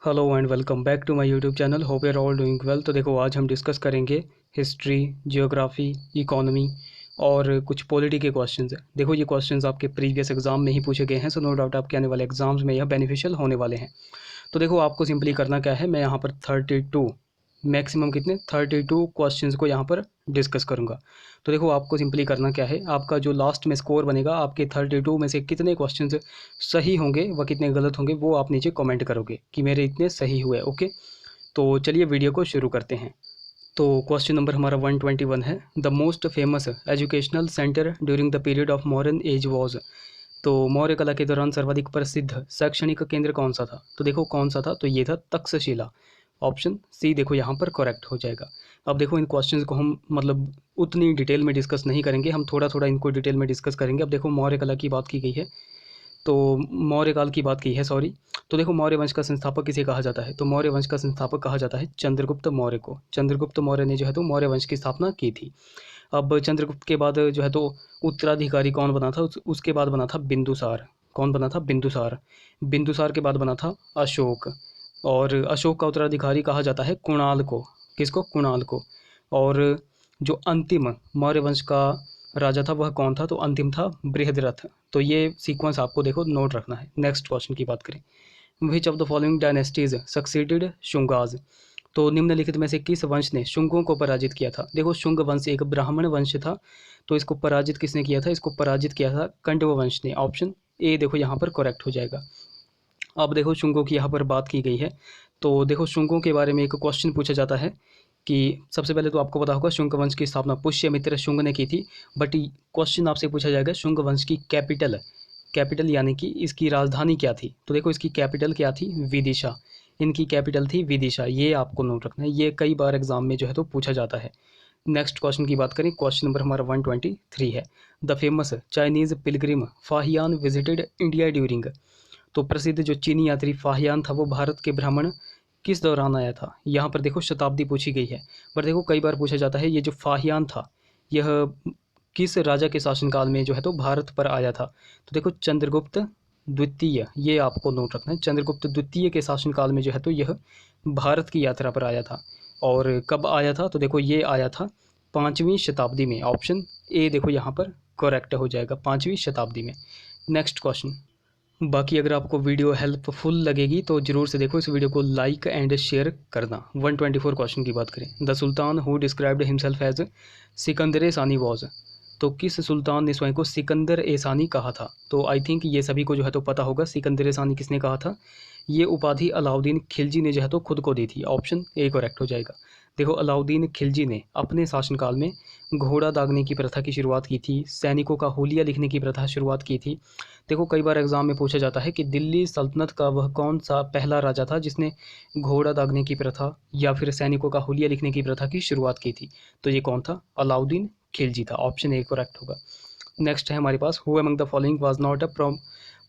Hello and welcome back to my YouTube channel. Hope you are all doing well. तो देखो, आज हम discuss करेंगे हिस्ट्री, जियोग्राफी, इकोनॉमी और कुछ पॉलिटी के क्वेश्चंस हैं। देखो, ये क्वेश्चंस आपके प्रीवियस एग्जाम में ही पूछे गए हैं, सो नो डाउट आपके आने वाले एग्जाम्स में यह बेनिफिशियल होने वाले हैं। तो देखो, आपको सिंपली करना क्या है, मैं यहाँ पर 32 मैक्सिमम कितने 32 क्वेश्चंस को यहाँ पर डिस्कस करूँगा। तो देखो, आपको सिंपली करना क्या है, आपका जो लास्ट में स्कोर बनेगा, आपके 32 में से कितने क्वेश्चंस सही होंगे व कितने गलत होंगे, वो आप नीचे कमेंट करोगे कि मेरे इतने सही हुए। ओके, तो चलिए वीडियो को शुरू करते हैं। तो क्वेश्चन नंबर हमारा 121 है, the most famous educational centre during the period of modern age was. तो मौर्य कला के दौरान सर्वाधिक प्रसिद्ध शैक्षणिक केंद्र कौन सा था? तो देखो, कौन सा था, तो ये था तक्षशिला। ऑप्शन सी देखो यहाँ पर करेक्ट हो जाएगा। अब देखो, इन क्वेश्चंस को हम मतलब उतनी डिटेल में डिस्कस नहीं करेंगे, हम थोड़ा थोड़ा इनको डिटेल में डिस्कस करेंगे। अब देखो, मौर्य कला की बात की गई है, तो मौर्य काल की बात की है, सॉरी। तो देखो, मौर्य वंश का संस्थापक किसे कहा जाता है? तो मौर्य वंश का संस्थापक कहा जाता है चंद्रगुप्त मौर्य को। चंद्रगुप्त मौर्य ने जो है तो मौर्य वंश की स्थापना की थी। अब चंद्रगुप्त के बाद जो है तो उत्तराधिकारी कौन बना था? उसके बाद बना था बिंदुसार। कौन बना था? बिंदुसार। बिंदुसार के बाद बना था अशोक। और अशोक का उत्तराधिकारी कहा जाता है कुणाल को। किसको? कुणाल को। और जो अंतिम मौर्य वंश का राजा था वह कौन था? तो अंतिम था बृहद्रथ। तो ये सीक्वेंस आपको देखो नोट रखना है। नेक्स्ट क्वेश्चन की बात करें, which of the following dynasties succeeded Shungas. तो निम्नलिखित में से किस वंश ने शुंगों को पराजित किया था? देखो, शुंग वंश एक ब्राह्मण वंश था, तो इसको पराजित किसने किया था? इसको पराजित किया था कंडव वंश ने। ऑप्शन ए देखो यहाँ पर करेक्ट हो जाएगा। अब देखो, शुंगों की यहाँ पर बात की गई है, तो देखो शुंगों के बारे में एक क्वेश्चन पूछा जाता है कि सबसे पहले तो आपको पता होगा शुंग वंश की स्थापना पुष्यमित्र शुंग ने की थी। बट क्वेश्चन आपसे पूछा जाएगा शुंग वंश की कैपिटल, कैपिटल यानी कि इसकी राजधानी क्या थी? तो देखो, इसकी कैपिटल क्या थी? विदिशा। इनकी कैपिटल थी विदिशा, ये आपको नोट रखना है, ये कई बार एग्जाम में जो है तो पूछा जाता है। नेक्स्ट क्वेश्चन की बात करें, क्वेश्चन नंबर हमारा 123 है, the famous Chinese Pilgrim Fahien visited India during. तो प्रसिद्ध जो चीनी यात्री फाहियान था वो भारत के भ्रमण किस दौरान आया था? यहाँ पर देखो शताब्दी पूछी गई है, पर देखो कई बार पूछा जाता है ये जो फाहियान था यह किस राजा के शासनकाल में जो है तो भारत पर आया था? तो देखो, चंद्रगुप्त द्वितीय, ये आपको नोट रखना है, चंद्रगुप्त द्वितीय के शासनकाल में जो है तो यह भारत की यात्रा पर आया था। और कब आया था? तो देखो, ये आया था 5वीं शताब्दी में। ऑप्शन ए देखो यहाँ पर करेक्ट हो जाएगा, 5वीं शताब्दी में। Next question. बाकी अगर आपको वीडियो हेल्पफुल लगेगी तो ज़रूर से देखो, इस वीडियो को लाइक एंड शेयर करना। 124 क्वेश्चन की बात करें, the sultan who described himself as Sikandar e Sani was. तो किस सुल्तान ने स्वयं को सिकंदर ए सानी कहा था? तो आई थिंक ये सभी को जो है तो पता होगा, सिकंदर ए सानी किसने कहा था? ये उपाधि अलाउद्दीन खिलजी ने जो है तो खुद को दी थी। ऑप्शन ए करेक्ट हो जाएगा। देखो, अलाउद्दीन खिलजी ने अपने शासनकाल में घोड़ा दागने की प्रथा की शुरुआत की थी, सैनिकों का हुलिया लिखने की प्रथा शुरुआत की थी। देखो, कई बार एग्जाम में पूछा जाता है कि दिल्ली सल्तनत का वह कौन सा पहला राजा था जिसने घोड़ा दागने की प्रथा या फिर सैनिकों का हुलिया लिखने की प्रथा की शुरुआत की थी? तो ये कौन था? अलाउद्दीन खिलजी था। ऑप्शन ए करेक्ट होगा। नेक्स्ट है हमारे पास, who among the following was not a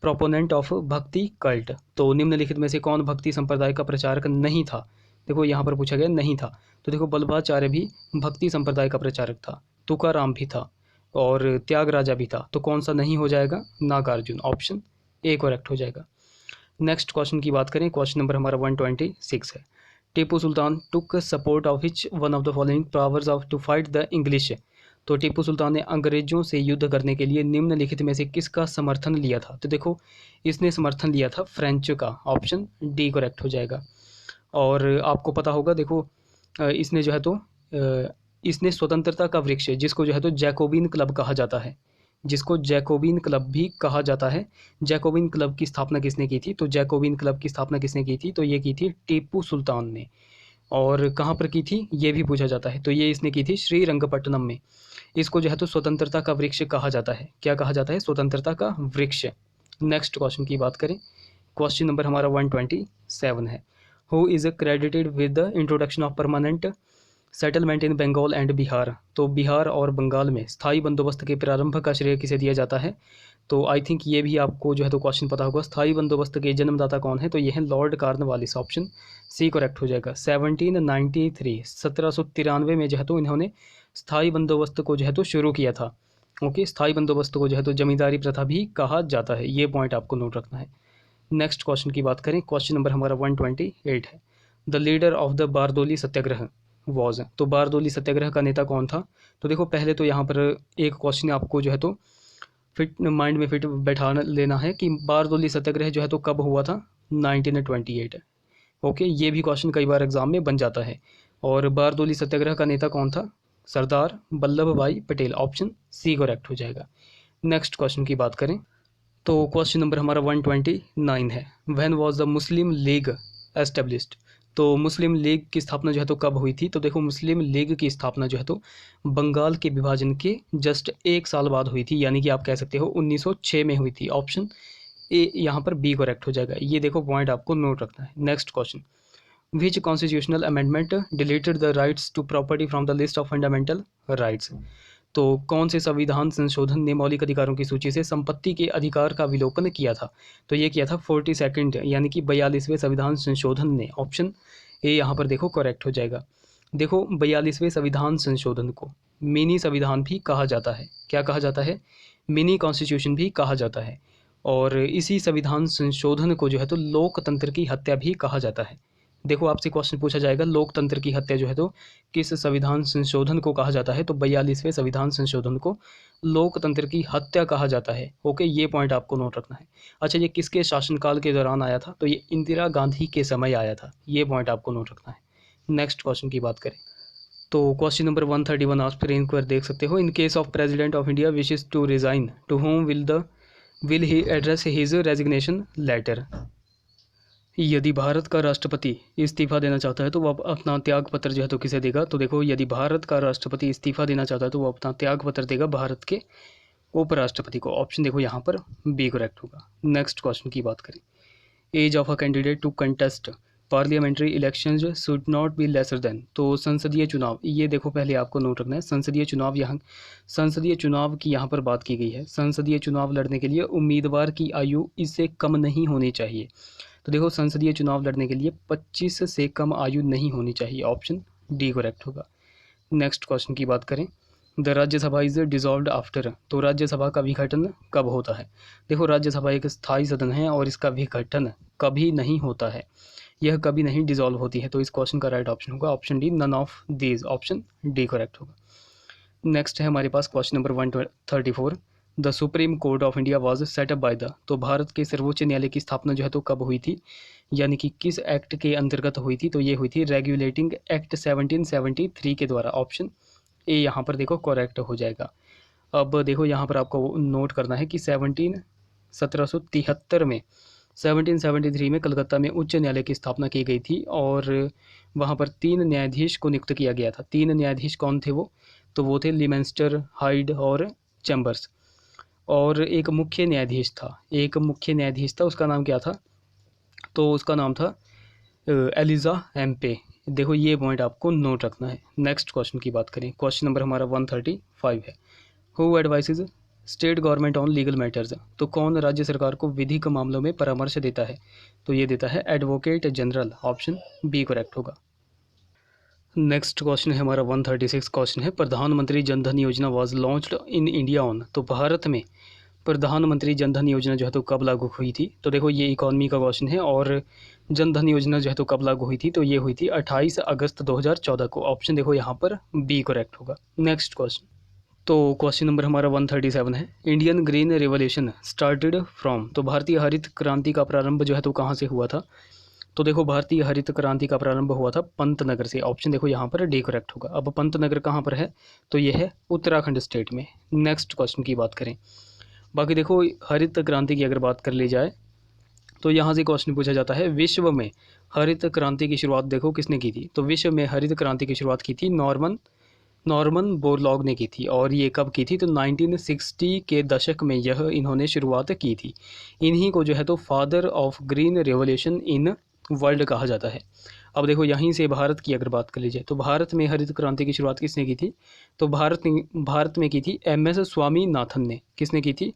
proponent of bhakti cult. तो निम्नलिखित में से कौन भक्ति संप्रदाय का प्रचारक नहीं था? देखो, यहाँ पर पूछा गया नहीं था, तो देखो बल्लभाचार्य भी भक्ति संप्रदाय का प्रचारक था, तुकाराम भी था और त्यागराजा भी था। तो कौन सा नहीं हो जाएगा? नागार्जुन। ऑप्शन ए करेक्ट हो जाएगा। नेक्स्ट क्वेश्चन की बात करें, क्वेश्चन नंबर हमारा 126 है, Tipu Sultan took support of which one of the following powers of to fight the English. तो टीपू सुल्तान ने अंग्रेजों से युद्ध करने के लिए निम्नलिखित में से किसका समर्थन लिया था? तो देखो, इसने समर्थन लिया था फ्रेंच का। ऑप्शन डी करेक्ट हो जाएगा। और आपको पता होगा, देखो इसने जो है तो इसने स्वतंत्रता का वृक्ष, जिसको जो है तो जैकोबिन क्लब कहा जाता है, जिसको जैकोबिन क्लब भी कहा जाता है, जैकोबिन क्लब की स्थापना किसने की थी? तो जैकोबिन क्लब की स्थापना किसने की थी? तो ये की थी टीपू सुल्तान ने। और कहाँ पर की थी ये भी पूछा जाता है, तो ये इसने की थी श्रीरंगपट्टनम में। इसको जो है तो स्वतंत्रता का वृक्ष कहा जाता है। क्या कहा जाता है? स्वतंत्रता का वृक्ष। नेक्स्ट क्वेश्चन की बात करें, क्वेश्चन नंबर हमारा 127 है, who is credited with the introduction of permanent settlement in Bengal and Bihar. तो बिहार और बंगाल में स्थायी बंदोबस्त के प्रारंभ का श्रेय किसे दिया जाता है? तो आई थिंक ये भी आपको जो है तो क्वेश्चन पता होगा, स्थायी बंदोबस्त के जन्मदाता कौन है? तो ये है Lord Cornwallis. Option C correct हो जाएगा। 1793 1793 में जो है तो इन्होंने स्थायी बंदोबस्त को जो है तो शुरू किया था। ओके, स्थायी बंदोबस्त को जो है तो जमींदारी प्रथा भी कहा जाता है, ये पॉइंट आपको नोट रखना है। नेक्स्ट क्वेश्चन की बात करें, क्वेश्चन नंबर हमारा 128 है। The leader of the Bardoli Satyagraha was, तो बारदोली सत्याग्रह का नेता कौन था? तो देखो पहले तो यहाँ पर एक क्वेश्चन आपको जो है तो फिट माइंड में फिट बैठा लेना है कि बारदोली सत्याग्रह जो है तो कब हुआ था? 1928। ओके, ये भी क्वेश्चन कई बार एग्जाम में बन जाता है। और बारदोली सत्याग्रह का नेता कौन था? सरदार वल्लभ भाई पटेल। ऑप्शन सी करेक्ट हो जाएगा। नेक्स्ट क्वेश्चन की बात करें तो क्वेश्चन नंबर हमारा 129 है। When was the Muslim league established, तो मुस्लिम लीग की स्थापना जो है तो कब हुई थी? तो देखो मुस्लिम लीग की स्थापना जो है तो बंगाल के विभाजन के जस्ट 1 साल बाद हुई थी, यानी कि आप कह सकते हो 1906 में हुई थी। ऑप्शन ए यहाँ पर बी करेक्ट हो जाएगा। ये देखो पॉइंट आपको नोट रखना है। Next question, which constitutional amendment deleted the rights to property from the list of fundamental rights, तो कौन से संविधान संशोधन ने मौलिक अधिकारों की सूची से संपत्ति के अधिकार का विलोपन किया था? तो ये किया था 42 यानी कि 42वें संविधान संशोधन ने। ऑप्शन ए यहाँ पर देखो करेक्ट हो जाएगा। देखो 42वें संविधान संशोधन को मिनी संविधान भी कहा जाता है। क्या कहा जाता है? मिनी कॉन्स्टिट्यूशन भी कहा जाता है। और इसी संविधान संशोधन को जो है तो लोकतंत्र की हत्या भी कहा जाता है। देखो आपसे क्वेश्चन पूछा जाएगा लोकतंत्र की हत्या जो है तो किस संविधान संशोधन को कहा जाता है? तो 42वें संविधान संशोधन को लोकतंत्र की हत्या कहा जाता है। ओके, ये पॉइंट आपको नोट रखना है। अच्छा, ये किसके शासनकाल के दौरान आया था? तो ये इंदिरा गांधी के समय आया था। ये पॉइंट आपको नोट रखना है। नेक्स्ट क्वेश्चन की बात करें तो क्वेश्चन नंबर 131 आप स्क्रीन पर देख सकते हो। In case of president of India wishes to resign, to whom will he address his resignation letter. यदि भारत का राष्ट्रपति इस्तीफा देना चाहता है तो वह अपना त्याग पत्र जो है तो किसे देगा? तो देखो यदि भारत का राष्ट्रपति इस्तीफा देना चाहता है तो वह अपना त्याग पत्र देगा भारत के उपराष्ट्रपति को। ऑप्शन देखो यहाँ पर बी करेक्ट होगा। नेक्स्ट क्वेश्चन की बात करें, age of a candidate to contest parliamentary elections should not be lesser than, तो संसदीय चुनाव, ये देखो पहले आपको नोट रखना है। संसदीय चुनाव की यहाँ पर बात की गई है। संसदीय चुनाव लड़ने के लिए उम्मीदवार की आयु इससे कम नहीं होनी चाहिए। तो देखो संसदीय चुनाव लड़ने के लिए 25 से कम आयु नहीं होनी चाहिए। ऑप्शन डी करेक्ट होगा। नेक्स्ट क्वेश्चन की बात करें, the Rajya Sabha is dissolved after, तो राज्यसभा का विघटन कब होता है? देखो राज्यसभा एक स्थायी सदन है और इसका विघटन कभी नहीं होता है, यह कभी नहीं डिसॉल्व होती है। तो इस क्वेश्चन का राइट ऑप्शन होगा option D, none of these. Option D correct होगा। नेक्स्ट है हमारे पास question number 134, the Supreme Court of India was set up by the, तो भारत के सर्वोच्च न्यायालय की स्थापना जो है तो कब हुई थी, यानी कि किस एक्ट के अंतर्गत हुई थी? तो ये हुई थी रेगुलेटिंग एक्ट 1773 के द्वारा। ऑप्शन ए यहाँ पर देखो करेक्ट हो जाएगा। अब देखो यहाँ पर आपको नोट करना है कि 1773 में 1773 में कलकत्ता में उच्च न्यायालय की स्थापना की गई थी और वहाँ पर 3 न्यायाधीश को नियुक्त किया गया था। 3 न्यायाधीश कौन थे वो? तो वो थे लिमेंस्टर, हाइड और चैम्बर्स। और एक मुख्य न्यायाधीश था, उसका नाम क्या था? तो उसका नाम था एलिजा एम्पे। देखो ये पॉइंट आपको नोट रखना है। नेक्स्ट क्वेश्चन की बात करें, क्वेश्चन नंबर हमारा 135 है, who advices state government on legal matters, तो कौन राज्य सरकार को विधिक मामलों में परामर्श देता है? तो ये देता है advocate general. Option B correct होगा। नेक्स्ट क्वेश्चन है हमारा 136 क्वेश्चन है, Pradhan Mantri Jan Dhan Yojana was launched in India on, तो भारत में प्रधानमंत्री जन धन योजना जो है तो कब लागू हुई थी? तो देखो ये इकोनॉमी का क्वेश्चन है और जन धन योजना जो है तो कब लागू हुई थी? तो ये हुई थी 28 अगस्त 2014 को। ऑप्शन देखो यहाँ पर बी करेक्ट होगा। नेक्स्ट क्वेश्चन, तो क्वेश्चन नंबर हमारा 137 है, Indian green revolution started from, तो भारतीय हरित क्रांति का प्रारंभ जो है तो कहाँ से हुआ था? तो देखो भारतीय हरित क्रांति का प्रारंभ हुआ था पंतनगर से। ऑप्शन देखो यहाँ पर डी करेक्ट होगा। अब पंतनगर कहाँ पर है? तो ये है उत्तराखंड स्टेट में। नेक्स्ट क्वेश्चन की बात करें, बाकी देखो हरित क्रांति की अगर बात कर ली जाए तो यहाँ से क्वेश्चन पूछा जाता है, विश्व में हरित क्रांति की शुरुआत देखो किसने की थी? तो विश्व में हरित क्रांति की शुरुआत की थी नॉर्मन बोरलॉग ने की थी। और ये कब की थी? तो 1960 के दशक में यह इन्होंने शुरुआत की थी। इन्हीं को जो है तो father of green revolution in world कहा जाता है। अब देखो यहीं से भारत की अगर बात कर लीजिए तो भारत में हरित क्रांति की शुरुआत किसने की थी? तो भारत में की थी एम.एस. स्वामीनाथन ने। किसने की थी?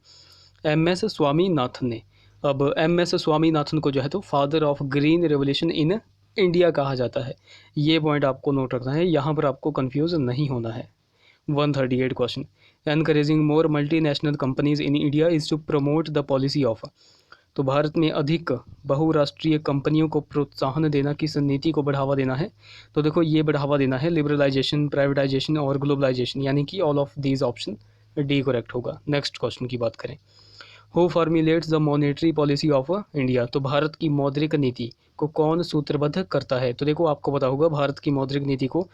एम.एस. स्वामीनाथन ने। अब एम.एस. स्वामीनाथन को जो है तो father of green revolution in India कहा जाता है। ये पॉइंट आपको नोट रखना है, यहाँ पर आपको कंफ्यूज नहीं होना है। 138 question, encouraging more multinational companies in India is to promote the policy of, तो भारत में अधिक बहुराष्ट्रीय कंपनियों को प्रोत्साहन देना किस नीति को बढ़ावा देना है? तो देखो ये बढ़ावा देना है लिबरलाइजेशन, प्राइवेटाइजेशन और ग्लोबलाइजेशन, यानी कि all of these option D correct होगा। नेक्स्ट क्वेश्चन की बात करें, who formulates the monetary policy of India? तो भारत की मौद्रिक नीति को कौन सूत्रबद्ध करता है? तो देखो आपको पता होगा भारत की मौद्रिक नीति को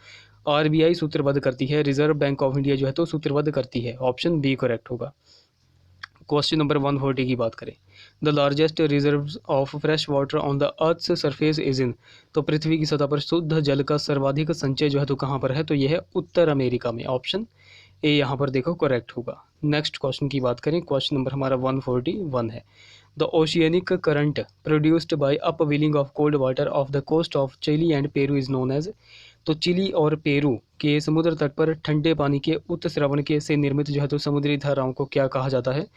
आरबीआई सूत्रबद्ध करती है, रिजर्व बैंक ऑफ इंडिया जो है तो सूत्रबद्ध करती है। ऑप्शन बी करेक्ट होगा। क्वेश्चन नंबर 140 की बात करें, the largest reserve of fresh water on the earth surface is in? तो पृथ्वी की सतह पर शुद्ध जल का सर्वाधिक संचय जो है तो कहाँ पर है? तो यह है उत्तर अमेरिका में। ऑप्शन ए यहाँ पर देखो करेक्ट होगा। नेक्स्ट क्वेश्चन की बात करें, क्वेश्चन नंबर हमारा 141 है, the oceanic current produced by upwelling of cold water of the coast of Chile and Peru is known as? तो चिली और पेरू के समुद्र तट पर ठंडे पानी के उत्स्रवण के से निर्मित जो है तो समुद्री धाराओं को क्या कहा जाता है?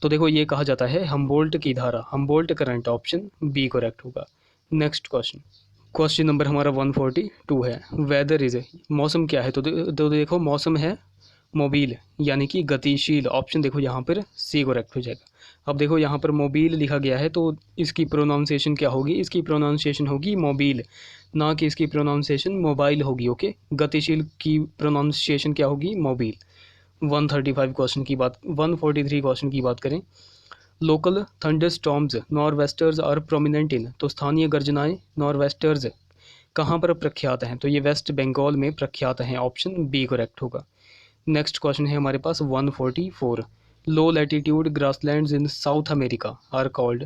तो देखो ये कहा जाता है हम्बोल्ट की धारा, Humboldt current. Option B correct होगा। नेक्स्ट क्वेश्चन, क्वेश्चन नंबर हमारा 142 है, वेदर इज, मौसम क्या है? तो देखो मौसम है मोबिल, यानी कि गतिशील। ऑप्शन देखो यहाँ पर सी करेक्ट हो जाएगा। अब देखो यहाँ पर मोबिल लिखा गया है तो इसकी प्रोनाउंसिएशन क्या होगी? इसकी प्रोनाउंसिएशन होगी मोबिल, ना कि इसकी प्रोनाउंसिएशन मोबाइल होगी। ओके, गतिशील की प्रोनाउंसिएशन क्या होगी? मोबिल। 135 क्वेश्चन की बात 143 क्वेश्चन की बात करें, local thunderstorms norwesters are prominent in? तो स्थानीय गर्जनाएं नॉरवेस्टर्स कहाँ पर प्रख्यात हैं? तो ये वेस्ट बंगाल में प्रख्यात हैं। ऑप्शन बी करेक्ट होगा। नेक्स्ट क्वेश्चन है हमारे पास 144, low latitude grasslands in South America are called?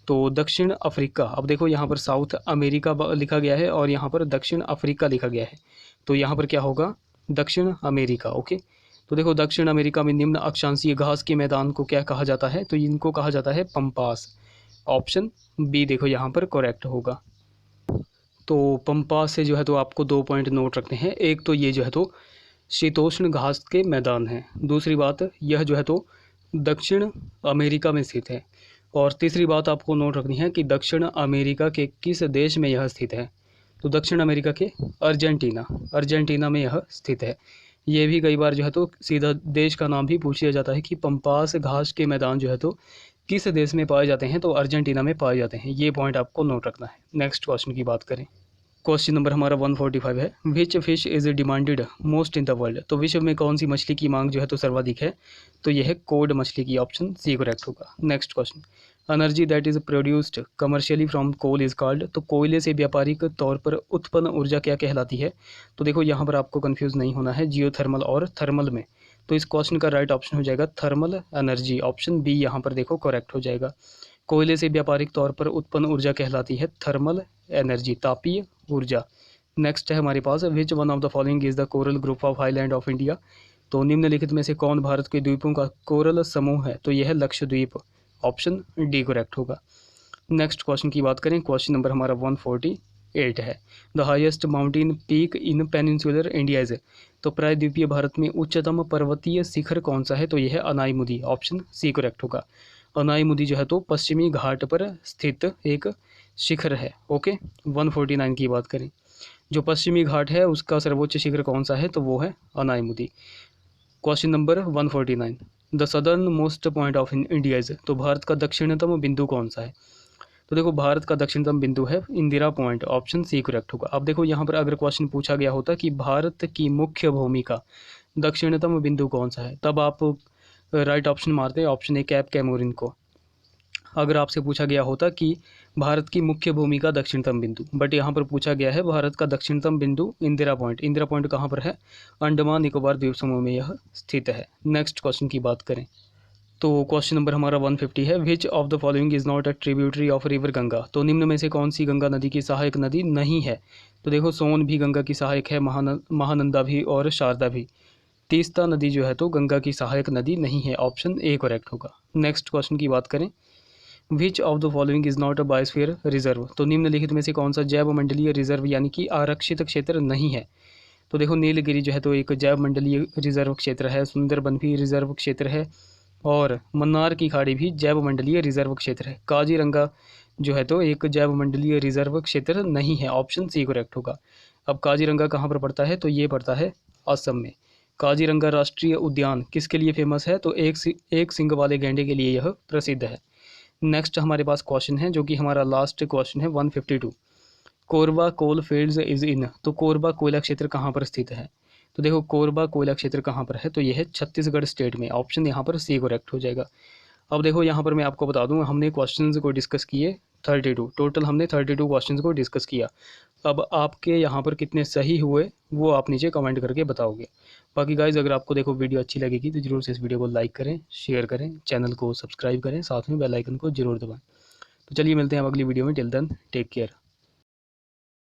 तो दक्षिण अफ्रीका, अब देखो यहाँ पर साउथ अमेरिका लिखा गया है और यहाँ पर दक्षिण अफ्रीका लिखा गया है, तो यहाँ पर क्या होगा? दक्षिण अमेरिका। ओके, तो देखो दक्षिण अमेरिका में निम्न अक्षांशीय घास के मैदान को क्या कहा जाता है? तो इनको कहा जाता है पंपास। ऑप्शन बी देखो यहाँ पर करेक्ट होगा। तो पंपास से जो है तो आपको 2 पॉइंट नोट रखने हैं। एक तो ये जो है तो शीतोष्ण घास के मैदान हैं, दूसरी बात यह जो है तो दक्षिण अमेरिका में स्थित है, और तीसरी बात आपको नोट रखनी है कि दक्षिण अमेरिका के किस देश में यह स्थित है? तो दक्षिण अमेरिका के अर्जेंटीना में यह स्थित है। ये भी कई बार जो है तो सीधा देश का नाम भी पूछ लिया जाता है कि पंपास घास के मैदान जो है तो किस देश में पाए जाते हैं? तो अर्जेंटीना में पाए जाते हैं। ये पॉइंट आपको नोट रखना है। नेक्स्ट क्वेश्चन की बात करें, क्वेश्चन नंबर हमारा 145 है, which fish is demanded most in the world? तो विश्व में कौन सी मछली की मांग जो है तो सर्वाधिक है? तो यह है कोड मछली की। ऑप्शन सी करेक्ट होगा। Next question, energy that is produced commercially from coal is called? तो कोयले से व्यापारिक तौर पर उत्पन्न ऊर्जा क्या कहलाती है? तो देखो यहाँ पर आपको कंफ्यूज नहीं होना है जियोथर्मल और थर्मल में, तो इस क्वेश्चन का राइट ऑप्शन हो जाएगा थर्मल एनर्जी। ऑप्शन बी यहाँ पर देखो करेक्ट हो जाएगा। कोयले से व्यापारिक तौर पर उत्पन्न ऊर्जा कहलाती है थर्मल एनर्जी, तापीय ऊर्जा। नेक्स्ट है हमारे पास, which one of the following is the coral group of highland of India? तो निम्नलिखित में से कौन भारत के द्वीपों का कोरल समूह है? तो यह है लक्षद्वीप। ऑप्शन डी करेक्ट होगा। नेक्स्ट क्वेश्चन की बात करें, क्वेश्चन नंबर हमारा 148 है, the highest mountain peak in peninsular India is? तो प्रायद्वीपीय भारत में उच्चतम पर्वतीय शिखर कौन सा है? तो यह है अनाईमुदी। ऑप्शन सी करेक्ट होगा। अनाईमुदी जो है तो पश्चिमी घाट पर स्थित एक शिखर है। ओके, 149 की बात करें, जो पश्चिमी घाट है उसका सर्वोच्च शिखर कौन सा है? तो वो है Anamudi. Question number 149, the southernmost point of India is? तो भारत का दक्षिणतम बिंदु कौन सा है? तो देखो भारत का दक्षिणतम बिंदु है Indira point. Option C correct होगा। अब देखो यहाँ पर अगर क्वेश्चन पूछा गया होता कि भारत की मुख्य भूमि का दक्षिणतम बिंदु कौन सा है, तब आप राइट ऑप्शन मारते हैं ऑप्शन ए कैप कैमोरिन को। अगर आपसे पूछा गया होता कि भारत की मुख्य भूमि का दक्षिणतम बिंदु, बट यहाँ पर पूछा गया है भारत का दक्षिणतम बिंदु इंदिरा पॉइंट। इंदिरा पॉइंट कहाँ पर है? अंडमान निकोबार द्वीप समूह में यह स्थित है। नेक्स्ट क्वेश्चन की बात करें तो क्वेश्चन नंबर हमारा 150 है, विच of the following is not a tributary of river Ganga? तो निम्न में से कौन सी गंगा नदी की सहायक नदी नहीं है? तो देखो सोन भी गंगा की सहायक है, महानंदा भी और शारदा भी। तीस्ता नदी जो है तो गंगा की सहायक नदी नहीं है। ऑप्शन ए करेक्ट होगा। नेक्स्ट क्वेश्चन की बात करें, which of the following is not a biosphere reserve? तो निम्नलिखित में से कौन सा जैव मंडलीय रिजर्व यानी कि आरक्षित क्षेत्र नहीं है? तो देखो नीलगिरी जो है तो एक जैव मंडलीय रिजर्व क्षेत्र है, सुंदरबन भी रिजर्व क्षेत्र है, और मन्नार की खाड़ी भी जैव मंडलीय रिजर्व क्षेत्र है। काजीरंगा जो है तो एक जैव मंडलीय रिजर्व क्षेत्र नहीं है। ऑप्शन सी करेक्ट होगा। अब काजीरंगा कहाँ पर पड़ता है? तो ये पड़ता है असम में। काजीरंगा राष्ट्रीय उद्यान किसके लिए फेमस है? तो एक सिंग वाले गैंडे के लिए यह प्रसिद्ध है। नेक्स्ट हमारे पास क्वेश्चन है जो कि हमारा लास्ट क्वेश्चन है 152। कोरबा कोल फील्ड्स इज़ इन, तो कोरबा कोयला क्षेत्र कहाँ पर स्थित है? तो देखो कोरबा कोयला क्षेत्र कहाँ पर है, तो यह है छत्तीसगढ़ स्टेट में। ऑप्शन यहाँ पर सी करेक्ट हो जाएगा। अब देखो यहाँ पर मैं आपको बता दूँ, हमने क्वेश्चंस को डिस्कस किए 32, टोटल हमने 32 क्वेश्चंस को डिस्कस किया। अब आपके यहाँ पर कितने सही हुए वो आप नीचे कमेंट करके बताओगे। बाकी गाइज अगर आपको देखो वीडियो अच्छी लगेगी तो ज़रूर से इस वीडियो को लाइक करें, शेयर करें, चैनल को सब्सक्राइब करें, साथ में बेल आइकन को जरूर दबाएं। तो चलिए मिलते हैं अब अगली वीडियो में। Till then take care.